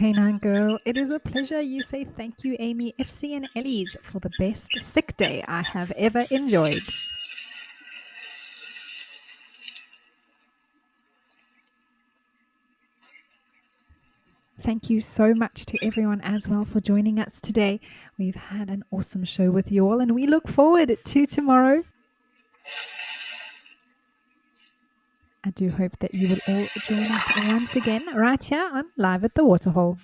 Canine Girl. It is a pleasure. You say thank you, Amy, FC and Ellie's, for the best sick day I have ever enjoyed. Thank you so much to everyone as well for joining us today. We've had an awesome show with you all, and we look forward to tomorrow. I do hope that you will all join us once again right here on Live at the Waterhole.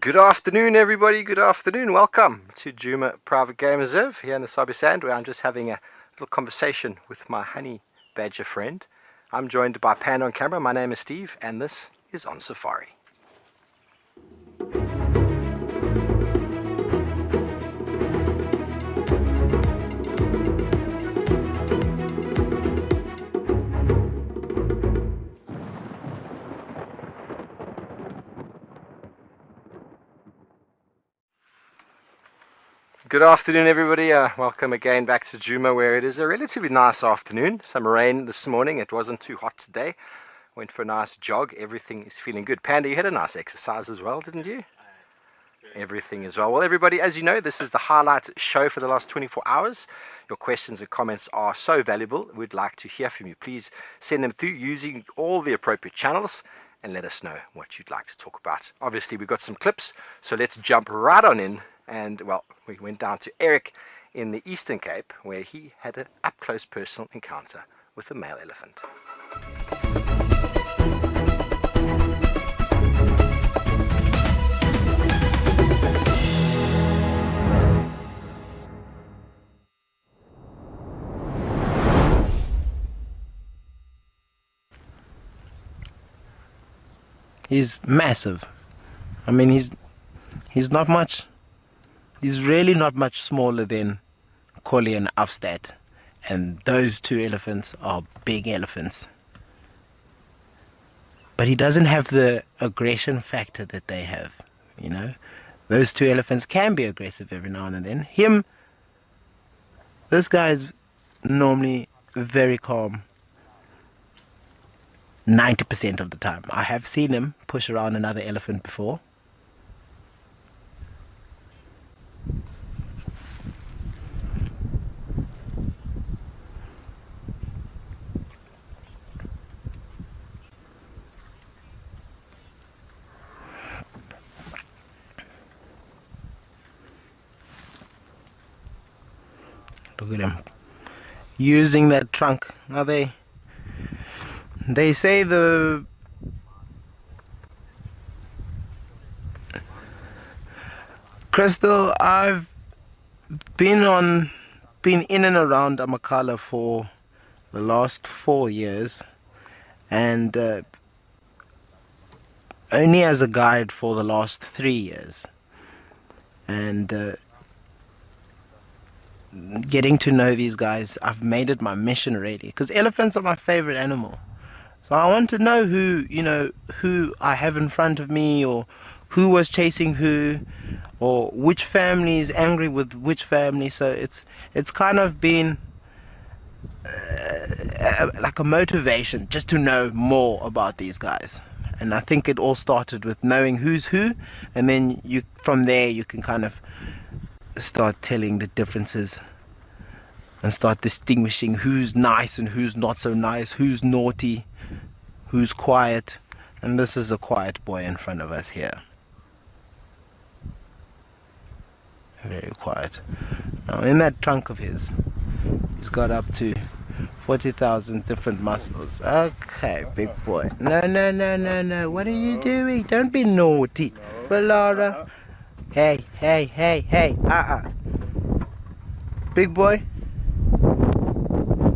Good afternoon, everybody. Good afternoon. Welcome to Djuma Private Game Reserve here in the Sabi Sand, where I'm just having a little conversation with my honey badger friend. I'm joined by Pan on camera. My name is Steve, and this is OnSafari. Good afternoon, everybody. Welcome again back to Djuma, where it is a relatively nice afternoon. Some rain this morning. It wasn't too hot today. Went for a nice jog. Everything is feeling good. Panda, you had a nice exercise as well, didn't you? Everything as well. Well, everybody, as you know, this is the highlight show for the last 24 hours. Your questions and comments are so valuable. We'd like to hear from you. Please send them through using all the appropriate channels and let us know what you'd like to talk about. Obviously, we've got some clips, so let's jump right on in. And, well, we went down to Eric in the Eastern Cape, where he had an up-close personal encounter with a male elephant. He's massive. I mean, he's not much. He's really not much smaller than Collie and Afstad, and those two elephants are big elephants. But he doesn't have the aggression factor that they have, you know. Those two elephants can be aggressive every now and then. This guy is normally very calm 90% of the time. I have seen him push around another elephant before. Look at him using that trunk. Now they say the Crystal, I've been in and around Amakhala for the last 4 years, and only as a guide for the last 3 years, and getting to know these guys, I've made it my mission really, because elephants are my favorite animal. So I want to know who I have in front of me, or who was chasing who, or which family is angry with which family. So it's kind of been like a motivation just to know more about these guys. And I think it all started with knowing who's who, and then from there you can kind of start telling the differences and start distinguishing who's nice and who's not so nice, who's naughty, who's quiet. And this is a quiet boy in front of us here. Very quiet. Now in that trunk of his, he's got up to 40,000 different muscles. Okay, big boy. No. What are you doing? Don't be naughty. Balara. Hey, Hey. Big boy,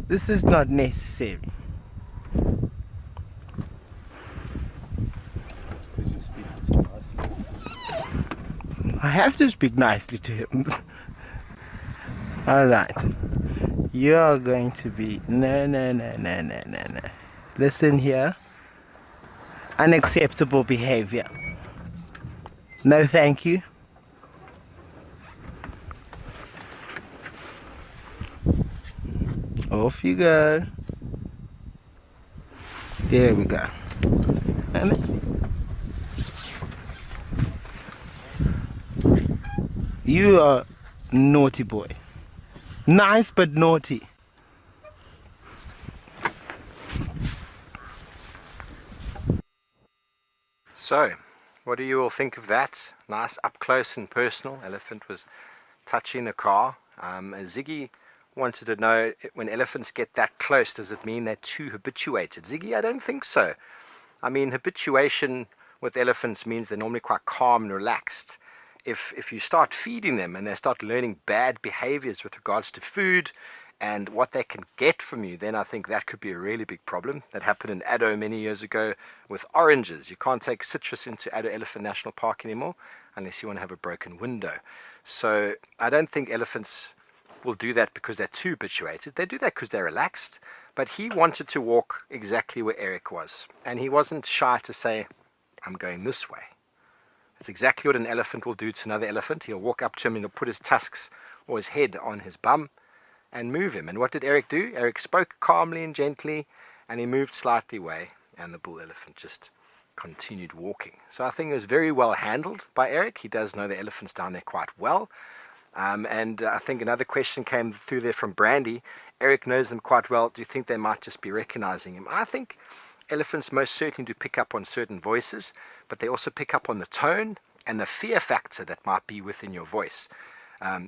this is not necessary. I have to speak nicely to him. Alright. You are going to be... No. Listen here. Unacceptable behavior. No thank you. Off you go. There we go. You are naughty boy. Nice but naughty. So, what do you all think of that? Nice up close and personal. Elephant was touching the car. Ziggy wanted to know, when elephants get that close, does it mean they're too habituated? Ziggy, I don't think so. I mean, habituation with elephants means they're normally quite calm and relaxed. If you start feeding them and they start learning bad behaviors with regards to food and what they can get from you, then I think that could be a really big problem. That happened in Addo many years ago with oranges. You can't take citrus into Addo Elephant National Park anymore unless you want to have a broken window. So I don't think elephants will do that because they're too habituated. They do that because they're relaxed. But he wanted to walk exactly where Eric was. And he wasn't shy to say, I'm going this way. That's exactly what an elephant will do to another elephant. He'll walk up to him and he'll put his tusks or his head on his bum and move him. And what did Eric do? Eric spoke calmly and gently, and he moved slightly away, and the bull elephant just continued walking. So I think it was very well handled by Eric. He does know the elephants down there quite well. And I think another question came through there from Brandy. Eric knows them quite well. Do you think they might just be recognizing him? I think elephants most certainly do pick up on certain voices, but they also pick up on the tone and the fear factor that might be within your voice.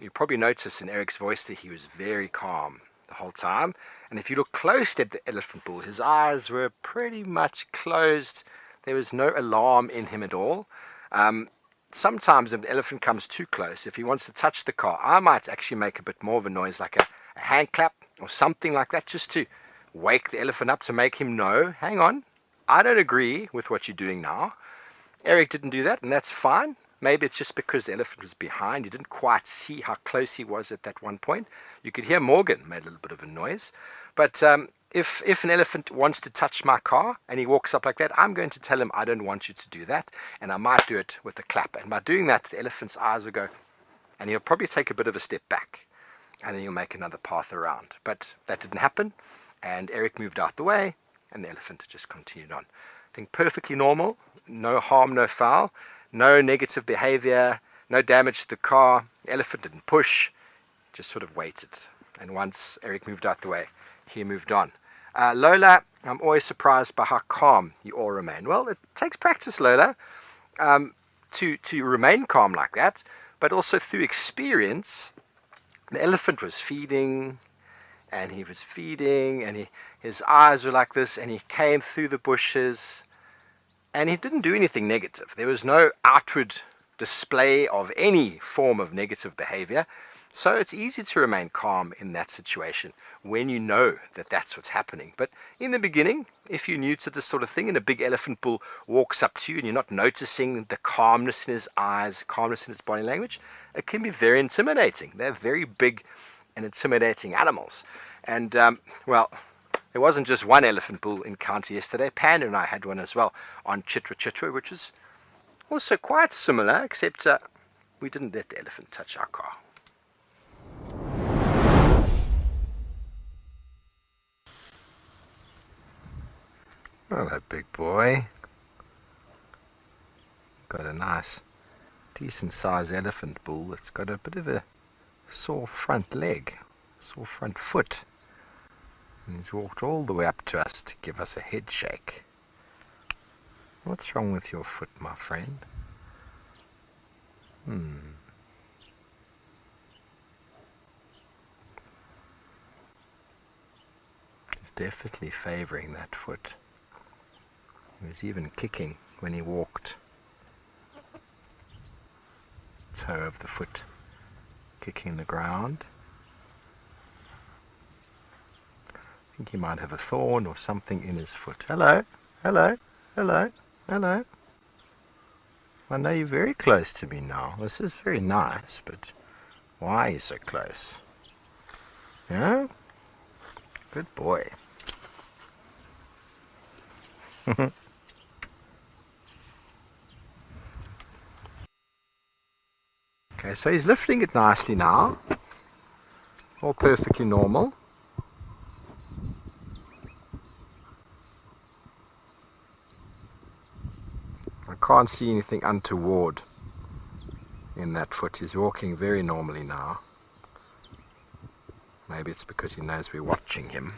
You probably notice in Eric's voice that he was very calm the whole time. And if you look close at the elephant bull, his eyes were pretty much closed. There was no alarm in him at all. Sometimes if the elephant comes too close, if he wants to touch the car, I might actually make a bit more of a noise, like a hand clap or something like that, just to wake the elephant up, to make him know, hang on, I don't agree with what you're doing now. Eric didn't do that, and that's fine. Maybe it's just because the elephant was behind. He didn't quite see how close he was at that one point. You could hear Morgan made a little bit of a noise. But if an elephant wants to touch my car and he walks up like that, I'm going to tell him I don't want you to do that. And I might do it with a clap. And by doing that, the elephant's eyes will go, and he'll probably take a bit of a step back. And then he'll make another path around. But that didn't happen. And Eric moved out the way, and the elephant just continued on. I think perfectly normal. No harm, no foul. No negative behavior, no damage to the car. The elephant didn't push, just sort of waited. And once Eric moved out the way, he moved on. Lola, I'm always surprised by how calm you all remain. Well, it takes practice, Lola, to remain calm like that, but also through experience. The elephant was feeding, and he was feeding, and his eyes were like this, and he came through the bushes. And he didn't do anything negative. There was no outward display of any form of negative behavior. So it's easy to remain calm in that situation when you know that that's what's happening. But in the beginning, if you're new to this sort of thing and a big elephant bull walks up to you and you're not noticing the calmness in his eyes, calmness in his body language, it can be very intimidating. They're very big and intimidating animals. And, well, there wasn't just one elephant bull encounter yesterday. Panda and I had one as well on Chitwa, which is also quite similar, except we didn't let the elephant touch our car. Oh, that big boy. Got a nice, decent sized elephant bull that's got a bit of a sore front leg, sore front foot. And he's walked all the way up to us to give us a head shake. What's wrong with your foot, my friend? He's definitely favoring that foot. He was even kicking when he walked toe of the foot kicking the ground. I think he might have a thorn or something in his foot. Hello, hello, hello, hello. I know you're very close to me now. This is very nice, but why are you so close? Yeah? Good boy. Okay, so he's lifting it nicely now. All perfectly normal. I can't see anything untoward in that foot. He's walking very normally now. Maybe it's because he knows we're watching him.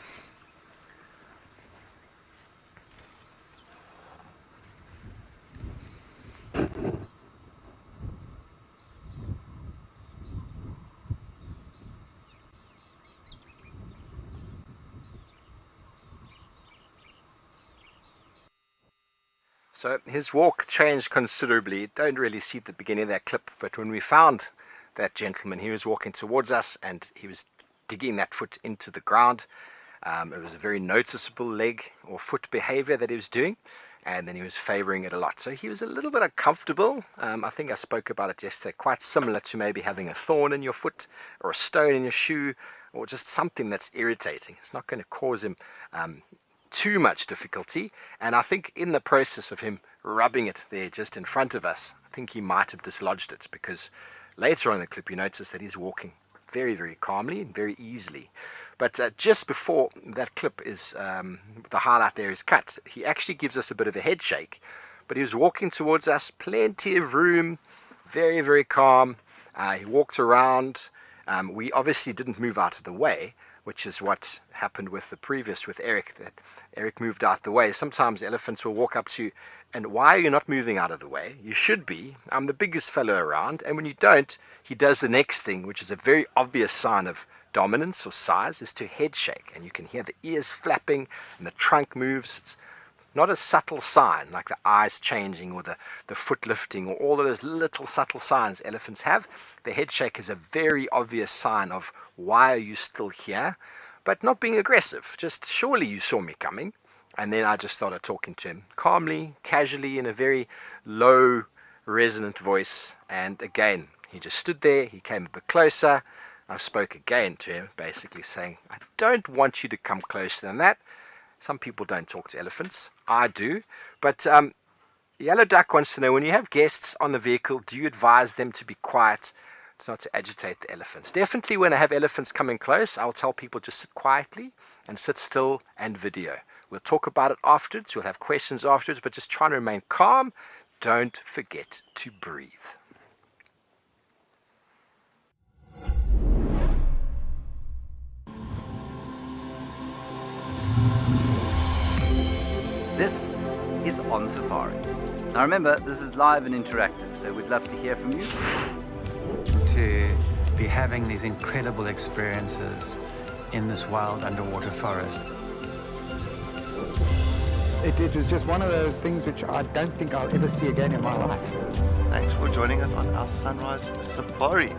So his walk changed considerably. Don't really see the beginning of that clip, but when we found that gentleman, he was walking towards us and he was digging that foot into the ground. It was a very noticeable leg or foot behavior that he was doing, and then he was favoring it a lot. So he was a little bit uncomfortable. I think I spoke about it yesterday, quite similar to maybe having a thorn in your foot or a stone in your shoe or just something that's irritating. It's not going to cause him too much difficulty, and I think in the process of him rubbing it there just in front of us, I think he might have dislodged it, because later on in the clip you notice that he's walking very, very calmly and very easily. But just before that clip is the highlight there is cut, he actually gives us a bit of a head shake, but he was walking towards us, plenty of room, very, very calm. He walked around. We obviously didn't move out of the way, which is what happened with the previous, with Eric, that Eric moved out the way. Sometimes elephants will walk up to you, and why are you not moving out of the way? You should be. I'm the biggest fellow around. And when you don't, he does the next thing, which is a very obvious sign of dominance or size, is to head shake. And you can hear the ears flapping and the trunk moves. It's not a subtle sign like the eyes changing or the foot lifting or all of those little subtle signs elephants have. The head shake is a very obvious sign of why are you still here, but not being aggressive. Just surely you saw me coming. And then I just started talking to him calmly, casually, in a very low, resonant voice. And again, he just stood there. He came a bit closer. I spoke again to him, basically saying, I don't want you to come closer than that. Some people don't talk to elephants. I do. But Yellow Duck wants to know, when you have guests on the vehicle, do you advise them to be quiet, not to agitate the elephants? Definitely when I have elephants coming close, I'll tell people just sit quietly and sit still and video. We'll talk about it afterwards. We'll have questions afterwards, but just try to remain calm. Don't forget to breathe. This is OnSafari. Now remember, this is live and interactive, so we'd love to hear from you. To be having these incredible experiences in this wild underwater forest. It was just one of those things which I don't think I'll ever see again in my life. Thanks for joining us on our Sunrise Safari.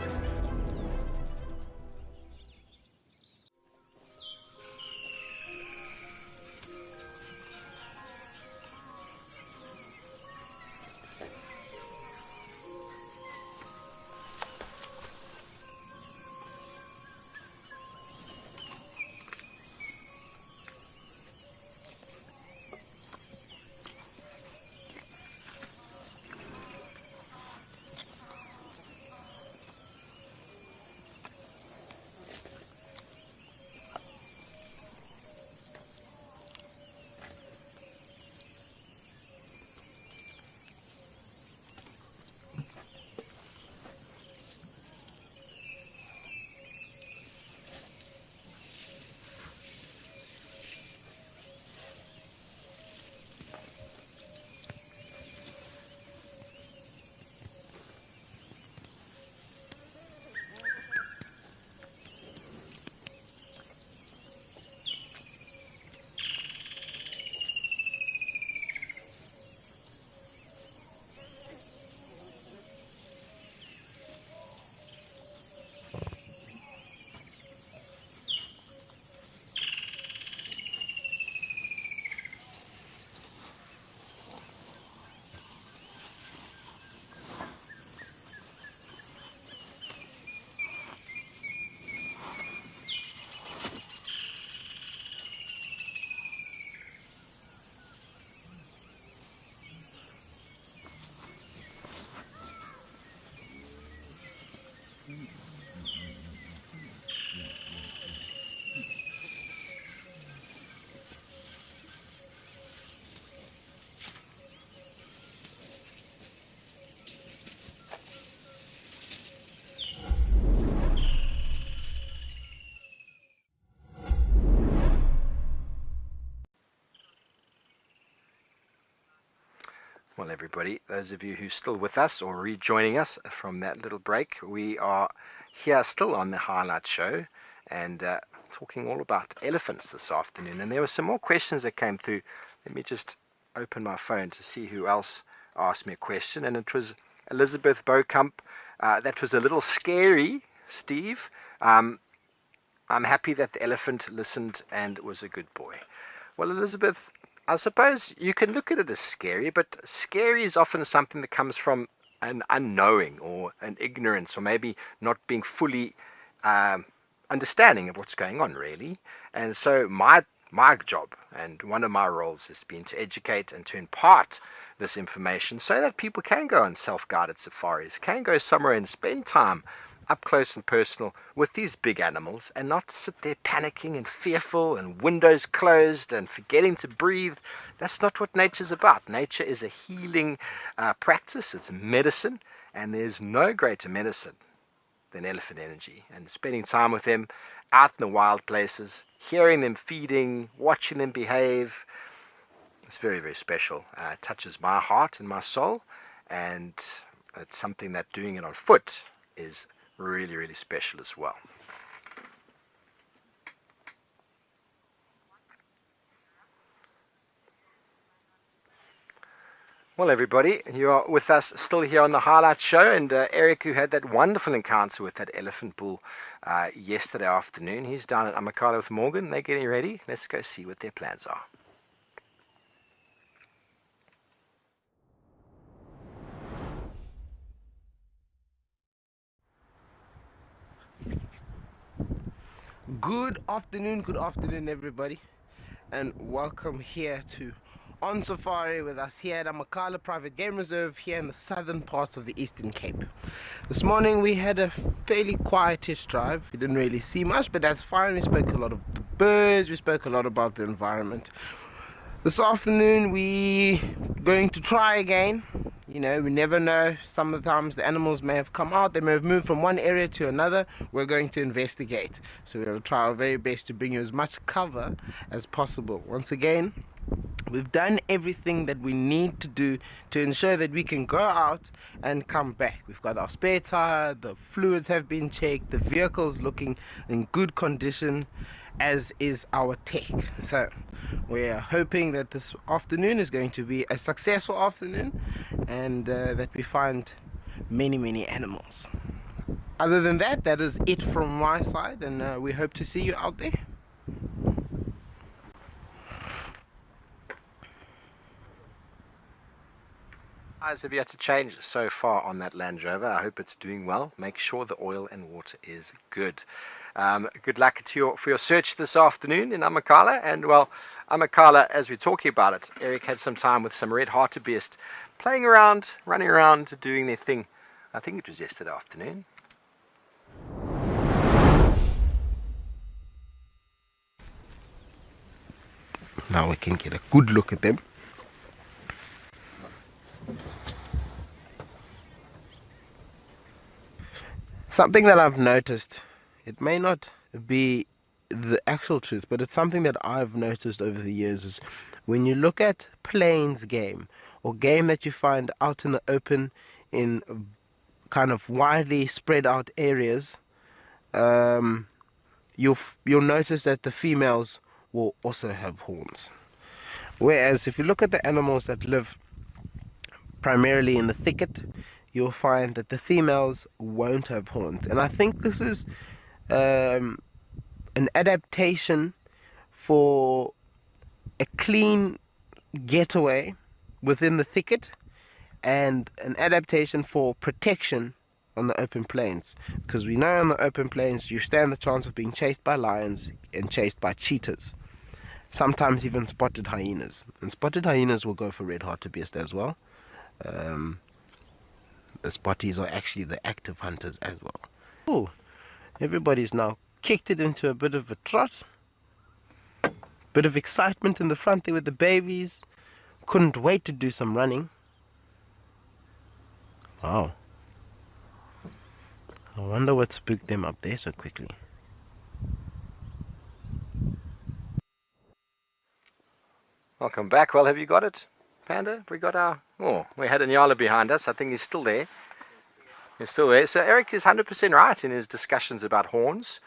everybody, those of you who are still with us or rejoining us from that little break, we are here still on the highlight show and talking all about elephants this afternoon. And there were some more questions that came through. Let me just open my phone to see who else asked me a question. And it was Elizabeth Beaucamp. That was a little scary, Steve. I'm happy that the elephant listened and was a good boy. Well, Elizabeth, I suppose you can look at it as scary, but scary is often something that comes from an unknowing or an ignorance, or maybe not being fully understanding of what's going on, really. And so my job and one of my roles has been to educate and to impart this information so that people can go on self-guided safaris, can go somewhere and spend time up close and personal with these big animals and not sit there panicking and fearful and windows closed and forgetting to breathe. That's not what nature's about. Nature is a healing practice. It's medicine, and there's no greater medicine than elephant energy. And spending time with them out in the wild places, hearing them feeding, watching them behave, it's very, very special. It touches my heart and my soul, and it's something that doing it on foot is really, really special as well. Well, everybody, you are with us still here on the highlight show, and Eric, who had that wonderful encounter with that elephant bull yesterday afternoon, he's down at Amakhala with Morgan. They're getting ready. Let's go see what their plans are. Good afternoon, everybody, and welcome here to OnSafari with us here at Amakhala Private Game Reserve here in the southern parts of the Eastern Cape. This morning we had a fairly quietish drive. We didn't really see much, but that's fine. We spoke a lot of the birds, we spoke a lot about the environment. This afternoon we're going to try again. You know, we never know. Sometimes the animals may have come out, they may have moved from one area to another. We're going to investigate. So we'll try our very best to bring you as much cover as possible. Once again, we've done everything that we need to do to ensure that we can go out and come back. We've got our spare tire, the fluids have been checked, the vehicle's looking in good condition, as is our tech. So we're hoping that this afternoon is going to be a successful afternoon, and that we find many animals. Other than that, that is it from my side, and we hope to see you out there. Eyes have yet to change so far on that Land Rover. I hope it's doing well. Make sure the oil and water is good. Good luck for your search this afternoon in Amakhala. And well, Amakhala, as we're talking about it, Eric had some time with some red hartebeest playing around, running around, doing their thing. I think it was yesterday afternoon. Now we can get a good look at them. Something that I've noticed, it may not be the actual truth, but it's something that I've noticed over the years, is when you look at plains game or game that you find out in the open in kind of widely spread out areas, you'll notice that the females will also have horns. Whereas if you look at the animals that live primarily in the thicket, you'll find that the females won't have horns. And I think this is an adaptation for a clean getaway within the thicket, and an adaptation for protection on the open plains. Because we know on the open plains you stand the chance of being chased by lions and chased by cheetahs. Sometimes even spotted hyenas. And spotted hyenas will go for red hartebeest as well. The spotties are actually the active hunters as well. Oh, everybody's now kicked it into a bit of a trot. Bit of excitement in the front there with the babies. Couldn't wait to do some running. Wow. I wonder what spooked them up there so quickly. Welcome back. Well, have you got it? Panda? Have we got our... Oh, we had a Nyala behind us. I think he's still there. He's still there. So Eric is 100% right in his discussions about horns,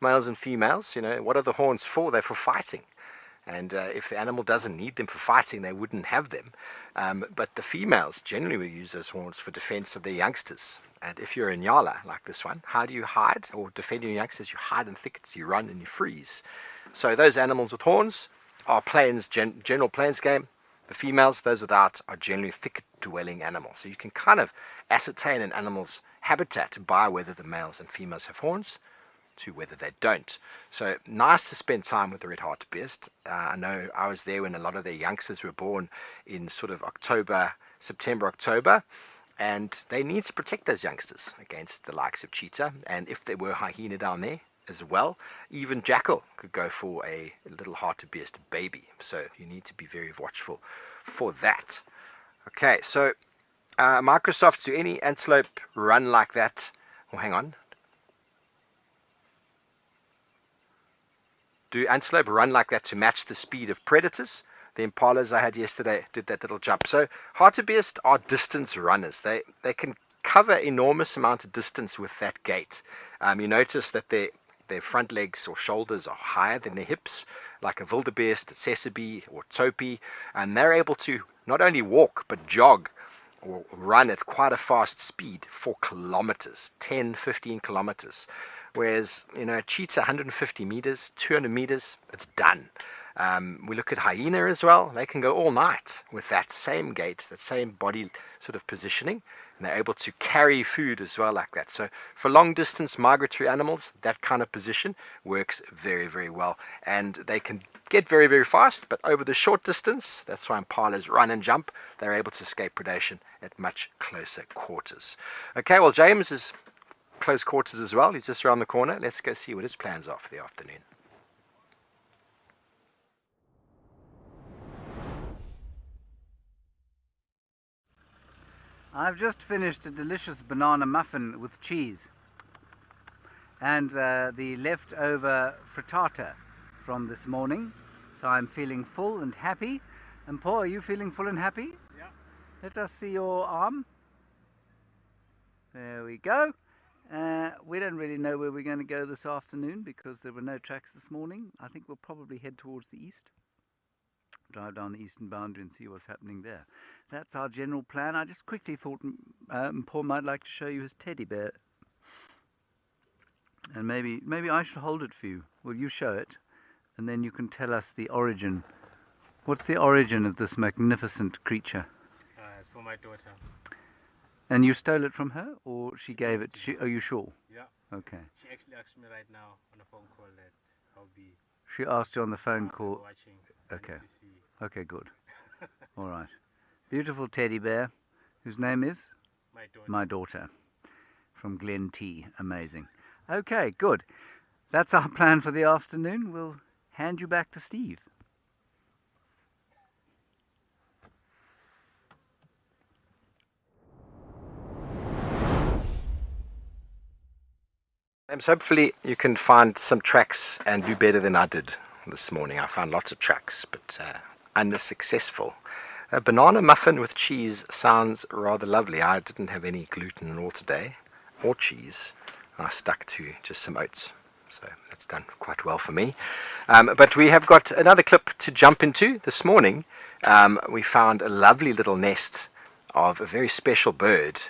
males and females. You know, what are the horns for? They're for fighting. And if the animal doesn't need them for fighting, they wouldn't have them. But the females generally will use those horns for defense of their youngsters. And if you're a Nyala like this one, how do you hide or defend your youngsters? You hide in thickets, you run and you freeze. So those animals with horns are general plains game. The females, those without, are generally thicket-dwelling animals. So you can kind of ascertain an animal's habitat by whether the males and females have horns to whether they don't. So nice to spend time with the red hartebeest. I know I was there when a lot of their youngsters were born in sort of September, October, and they need to protect those youngsters against the likes of cheetah, and if there were hyena down there as well, even jackal could go for a little hartebeest baby. So you need to be very watchful for that. Okay, so Microsoft, do any antelope run like that? Oh, hang on. Do antelope run like that to match the speed of predators? The impalas I had yesterday did that little jump. So hartebeest are distance runners. They can cover enormous amount of distance with that gait. You notice that their front legs or shoulders are higher than their hips, like a wildebeest, tsessebe or topi, and they're able to not only walk but jog or run at quite a fast speed for kilometers, 10, 15 kilometers. Whereas, you know, a cheetah, 150 meters, 200 meters, it's done. We look at hyena as well. They can go all night with that same gait, that same body sort of positioning, and they're able to carry food as well like that. So for long distance migratory animals, that kind of position works very, very well. And they can get very, very fast, but over the short distance, that's why impalas run and jump, they're able to escape predation at much closer quarters. Okay, well, James is close quarters as well. He's just around the corner. Let's go see what his plans are for the afternoon. I've just finished a delicious banana muffin with cheese and the leftover frittata from this morning. So I'm feeling full and happy. And Paul, are you feeling full and happy? Yeah. Let us see your arm. There we go. We don't really know where we're going to go this afternoon because there were no tracks this morning. I think we'll probably head towards the east. Drive down the eastern boundary and see what's happening there. That's our general plan. I just quickly thought Paul might like to show you his teddy bear. And maybe I should hold it for you. Will you show it? And then you can tell us the origin. What's the origin of this magnificent creature? It's for my daughter. And you stole it from her, or she gave it? Are you sure? Yeah. Okay. She actually asked me right now on a phone call that I'll be She asked you on the phone call. watching. Okay. To see. Okay, good. All right. Beautiful teddy bear, whose name is? My daughter. My daughter. From Glen T. Amazing. Okay, good. That's our plan for the afternoon. We'll hand you back to Steve. Hopefully you can find some tracks and do better than I did this morning. I found lots of tracks, but unsuccessful. A banana muffin with cheese sounds rather lovely. I didn't have any gluten at all today, or cheese. I stuck to just some oats, so that's done quite well for me. But we have got another clip to jump into this morning. We found a lovely little nest of a very special bird,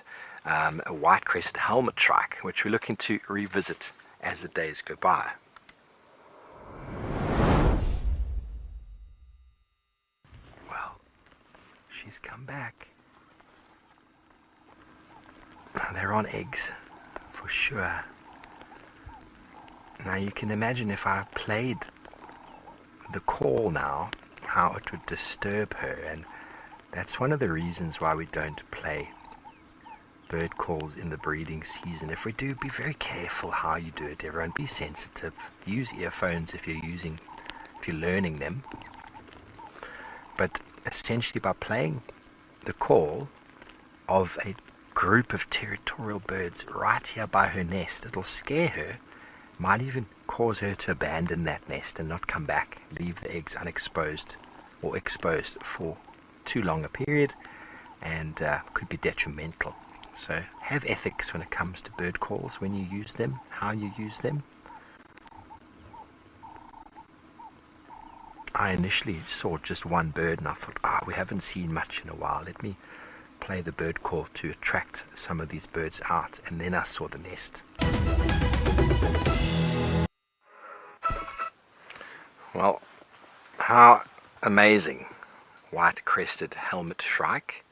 a white-crested helmet trike, which we're looking to revisit as the days go by. Well, she's come back. They're on eggs, for sure. Now you can imagine if I played the call now, how it would disturb her, and that's one of the reasons why we don't play bird calls in the breeding season. If we do, be very careful how you do it, everyone. Be sensitive. Use earphones if you're learning them. But essentially by playing the call of a group of territorial birds right here by her nest, it'll scare her, might even cause her to abandon that nest and not come back, leave the eggs unexposed or exposed for too long a period and could be detrimental. So have ethics when it comes to bird calls, when you use them, how you use them. I initially saw just one bird and I thought, we haven't seen much in a while. Let me play the bird call to attract some of these birds out. And then I saw the nest. Well, how amazing. White-crested helmet shrike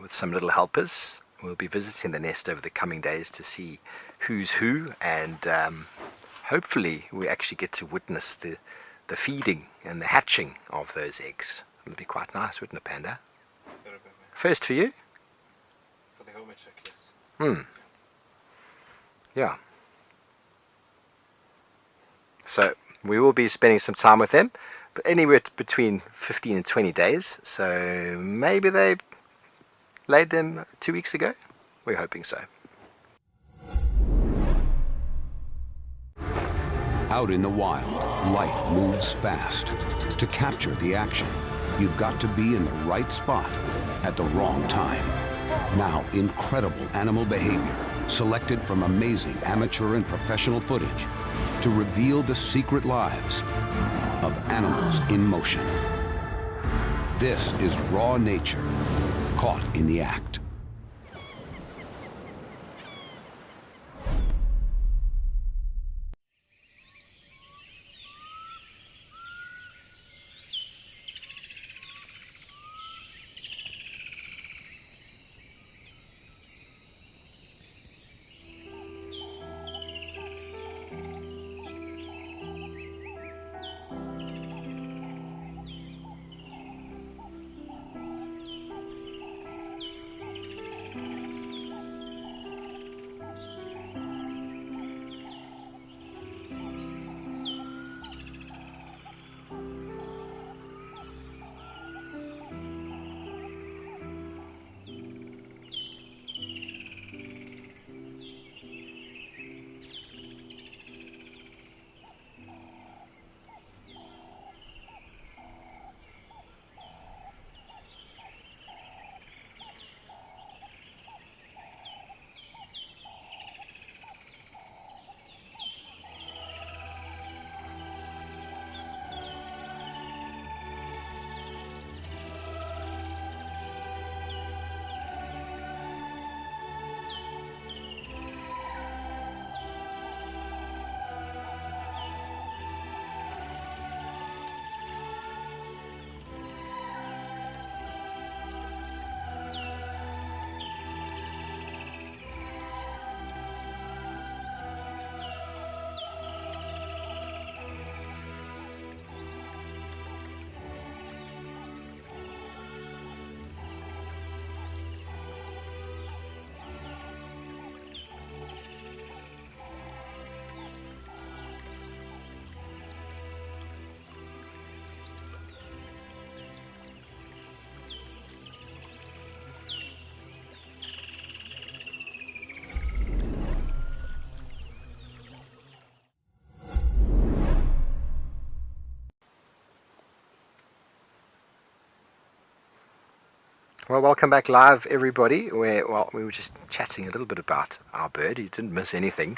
with some little helpers. We'll be visiting the nest over the coming days to see who's who, and hopefully we actually get to witness the feeding and the hatching of those eggs. It'll be quite nice, wouldn't it, Panda? First for you? For the helmet check, yes. Yeah. So we will be spending some time with them, but anywhere between 15 and 20 days. So maybe they laid them 2 weeks ago. We're hoping so. Out in the wild, life moves fast. To capture the action, you've got to be in the right spot at the wrong time. Now, incredible animal behavior selected from amazing amateur and professional footage to reveal the secret lives of animals in motion. This is raw nature, caught in the act. Well, welcome back live, everybody. We were just chatting a little bit about our bird. You didn't miss anything.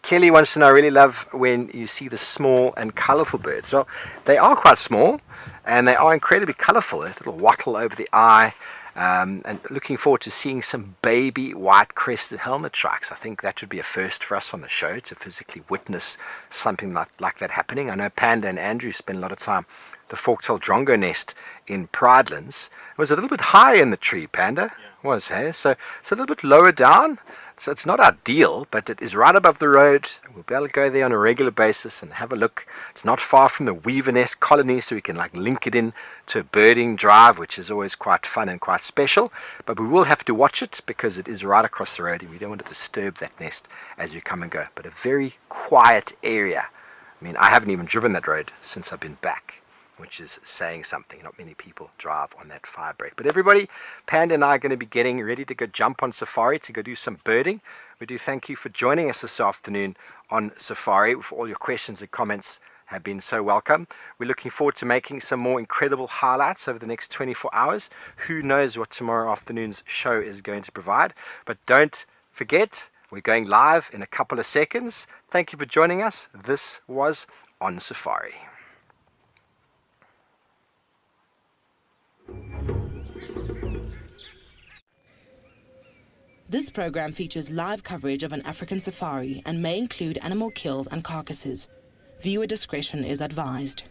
Kelly wants to know, I really love when you see the small and colourful birds. So they are quite small, and they are incredibly colourful. A little wattle over the eye, and looking forward to seeing some baby white-crested helmet shrikes. I think that would be a first for us on the show, to physically witness something like that happening. I know Panda and Andrew spend a lot of time the fork-tailed drongo nest in Pridelands. It was a little bit high in the tree, Panda. Yeah. Was, hey? So it's a little bit lower down. So it's not ideal, but it is right above the road. We'll be able to go there on a regular basis and have a look. It's not far from the weaver nest colony, so we can link it in to a birding drive, which is always quite fun and quite special. But we will have to watch it because it is right across the road and we don't want to disturb that nest as we come and go. But a very quiet area. I mean, I haven't even driven that road since I've been back, which is saying something. Not many people drive on that fire break. But everybody, Panda and I are going to be getting ready to go jump on safari to go do some birding. We do thank you for joining us this afternoon on safari. For all your questions and comments, have been so welcome. We're looking forward to making some more incredible highlights over the next 24 hours. Who knows what tomorrow afternoon's show is going to provide. But don't forget, we're going live in a couple of seconds. Thank you for joining us. This was On Safari. This program features live coverage of an African safari and may include animal kills and carcasses. Viewer discretion is advised.